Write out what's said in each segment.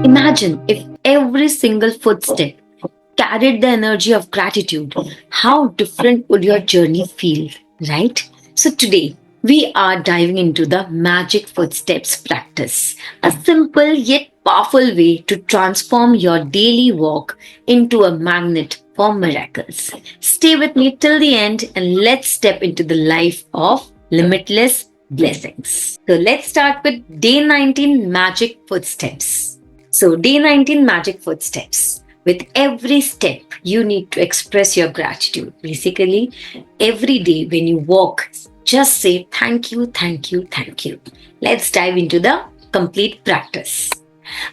Imagine if every single footstep carried the energy of gratitude, how different would your journey feel, right? So, today we are diving into the magic footsteps practice, a simple yet powerful way to transform your daily walk into a magnet for miracles. Stay with me till the end and let's step into the life of limitless blessings. So, let's start with day 19 magic footsteps. So, day 19 magic footsteps. With every step, you need to express your gratitude. Basically, every day when you walk, just say thank you, thank you, thank you. Let's dive into the complete practice.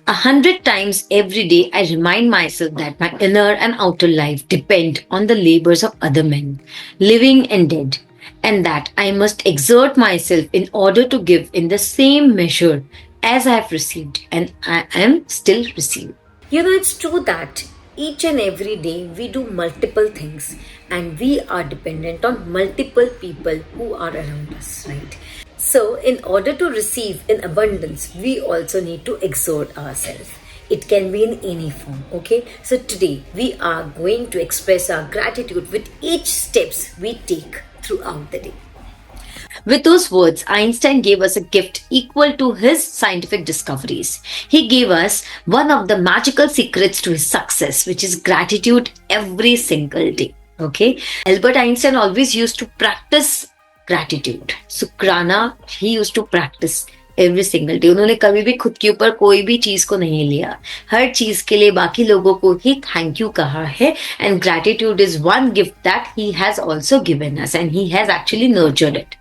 100 times every day, I remind myself that my inner and outer life depend on the labors of other men, living and dead, and that I must exert myself in order to give in the same measure as I have received, and I am still receiving. It's true that each and every day we do multiple things and we are dependent on multiple people who are around us, right? So, in order to receive in abundance, we also need to exert ourselves. It can be in any form, okay? So, today we are going to express our gratitude with each steps we take throughout the day. With those words, Einstein gave us a gift equal to his scientific discoveries. He gave us one of the magical secrets to his success, which is gratitude every single day. Okay? Albert Einstein always used to practice gratitude. Sukrana, he used to practice every single day. उन्होंने कभी भी खुद के ऊपर कोई भी चीज को नहीं लिया. हर चीज के लिए बाकी लोगों को ही थैंक यू कहा है. And gratitude is one gift that he has also given us and he has actually nurtured it.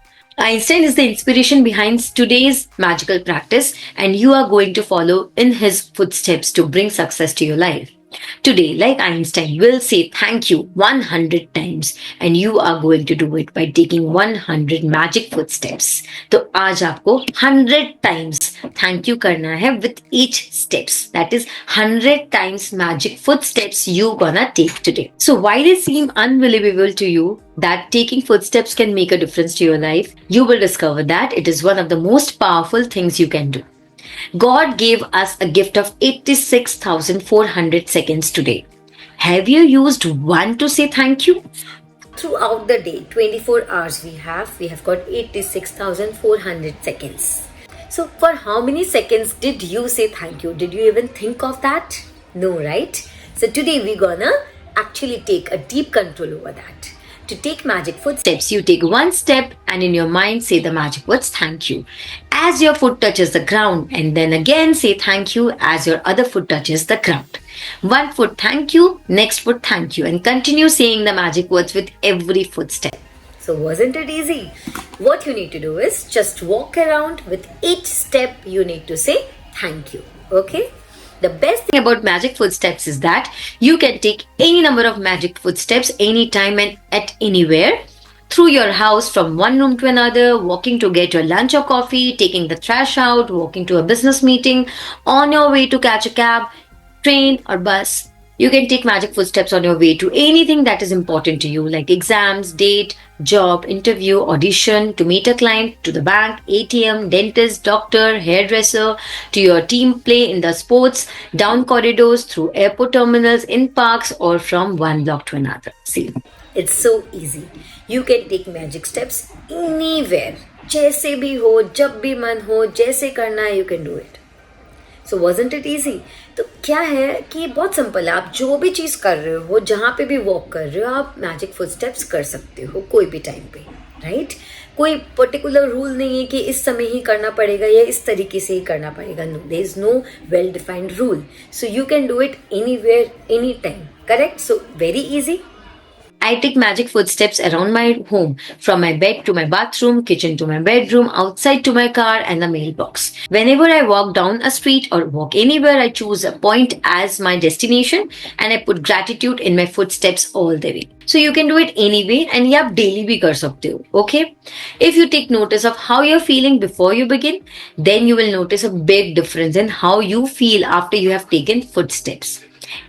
Einstein is the inspiration behind today's magical practice, and you are going to follow in his footsteps to bring success to your life. Today, like Einstein, will say thank you 100 times, and you are going to do it by taking 100 magic footsteps. तो आज आपको 100 times thank you करना है with each steps. That is 100 times magic footsteps you gonna take today. So why they seem unbelievable to you that taking footsteps can make a difference to your life, you will discover that it is one of the most powerful things you can do. God gave us a gift of 86,400 seconds today. Have you used one to say thank you? Throughout the day, 24 hours we have got 86,400 seconds. So for how many seconds did you say thank you? Did you even think of that? No, right? So today we're gonna actually take a deep control over that. To take magic footsteps, you take one step and in your mind say the magic words thank you. As your foot touches the ground, and then again say thank you as your other foot touches the ground. One foot thank you, next foot thank you, and continue saying the magic words with every footstep. So wasn't it easy? What you need to do is just walk around with each step you need to say thank you. Okay? The best thing about magic footsteps is that you can take any number of magic footsteps anytime and at anywhere, through your house, from one room to another, walking to get your lunch or coffee, taking the trash out, walking to a business meeting, on your way to catch a cab, train or bus. You can take magic footsteps on your way to anything that is important to you, like exams, date, job, interview, audition, to meet a client, to the bank, ATM, dentist, doctor, hairdresser, to your team play in the sports, down corridors, through airport terminals, in parks, or from one block to another. See, it's so easy. You can take magic steps anywhere. जैसे भी हो, जब भी मन हो, जैसे करना है, you can do it. So wasn't it easy? तो क्या है कि बहुत सिंपल है. आप जो भी चीज़ कर रहे हो, जहाँ पे भी वॉक कर रहे हो, आप मैजिक फुटस्टेप्स कर सकते हो कोई भी टाइम पे, राइट? कोई पर्टिकुलर रूल नहीं है कि इस समय ही करना पड़ेगा या इस तरीके से ही करना पड़ेगा. No, there is no well defined rule. So you can do it anywhere, any time. Correct? So very easy. I take magic footsteps around my home, from my bed to my bathroom, kitchen to my bedroom, outside to my car and the mailbox. Whenever I walk down a street or walk anywhere, I choose a point as my destination and I put gratitude in my footsteps all the way. So you can do it anyway and you have daily bhi kar sakte ho, okay? If you take notice of how you're feeling before you begin, then you will notice a big difference in how you feel after you have taken footsteps.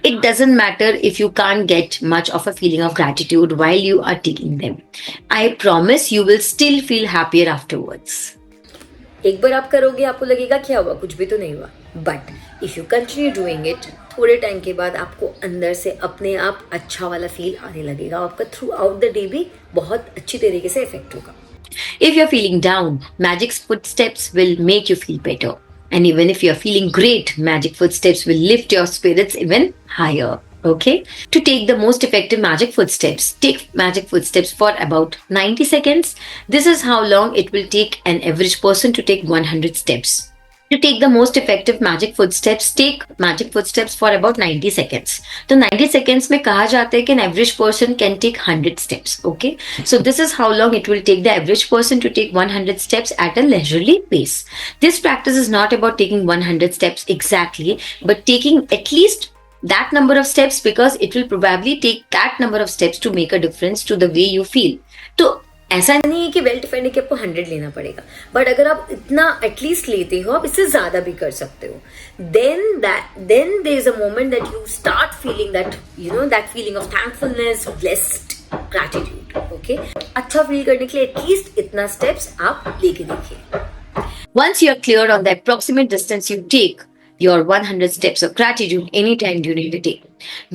It doesn't matter if you can't get much of a feeling of gratitude while you are taking them. I promise you will still feel happier afterwards. एक बार आप करोगे आपको लगेगा क्या हुआ, कुछ भी तो नहीं हुआ. But if you continue doing it, थोड़े टाइम के बाद आपको अंदर से अपने आप अच्छा वाला फील आने लगेगा, आपका थ्रू आउट द डे भी बहुत अच्छी तरीके से इफेक्ट होगा. If you're feeling down, Magic's footsteps will make you feel better. And even if you're feeling great, Magic footsteps will lift your spirits even higher. Okay? To take the most effective Magic footsteps, take Magic footsteps for about 90 seconds. This is how long it will take an average person to take 100 steps. To take the most effective Magic footsteps, take Magic footsteps for about 90 seconds. तो 90 seconds में कहा जाता है कि an average person can take 100 steps. Okay? So this is how long it will take the average person to take 100 steps at a leisurely pace. This practice is not about taking 100 steps exactly, but taking at least that number of steps, because it will probably take that number of steps to make a difference to the way you feel. तो ऐसा नहीं है कि well defined कि आपको 100 लेना पड़ेगा, but अगर आप इतना एटलीस्ट लेते हो, आप इससे ज्यादा भी कर सकते हो. Then there is a moment that you start feeling that that feeling of thankfulness, blessed, gratitude. Okay, अच्छा फील करने के लिए एटलीस्ट इतना स्टेप्स आप लेके देखिए. Once you are clear on the approximate distance you take your 100 steps of gratitude anytime during the day,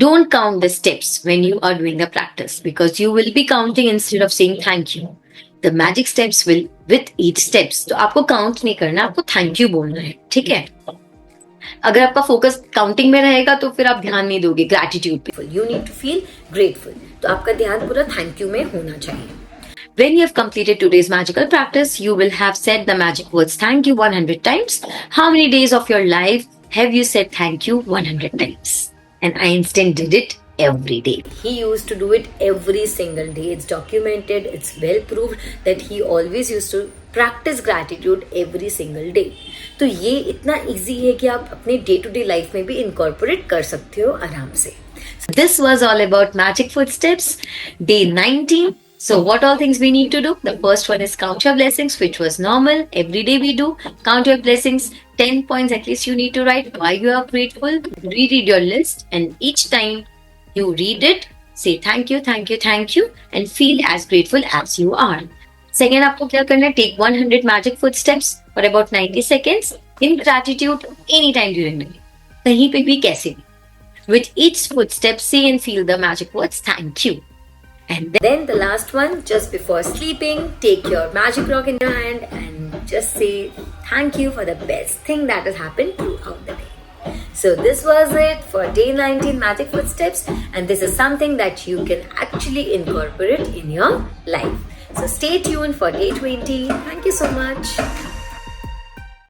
don't count the steps when you are doing the practice, because you will be counting instead of saying thank you. The magic steps will with each steps. तो आपको count नहीं करना, आपको thank you बोलना है. ठीक है? अगर आपका फोकस काउंटिंग में रहेगा तो फिर आप ध्यान नहीं दोगे ग्रैटिट्यूड पे. You need to feel grateful. तो आपका ध्यान पूरा थैंक यू में होना चाहिए. When you have completed today's magical practice, you will have said the magic words thank you 100 times. How many days of your life have you said thank you 100 times? And Einstein did it every day. He used to do it every single day. It's documented, it's well proved that he always used to practice gratitude every single day. तो ये इतना easy है कि आप अपने day to day life में भी incorporate कर सकते हो आराम से. This was all about magic footsteps, day 19. So what all things we need to do? The first one is count your blessings, which was normal. Every day we do. Count your blessings. 10 points at least you need to write why you are grateful. Reread your list, and each time you read it, say thank you, thank you, thank you, and feel as grateful as you are. Second, आपको क्या करना है? Take 100 magic footsteps for about 90 seconds in gratitude anytime during the day. कहीं पे भी कैसे भी. With each footstep, say and feel the magic words thank you. And then the last one, just before sleeping, take your magic rock in your hand and just say thank you for the best thing that has happened throughout the day. So this was it for day 19 magic footsteps, and this is something that you can actually incorporate in your life. So stay tuned for day 20. Thank you so much.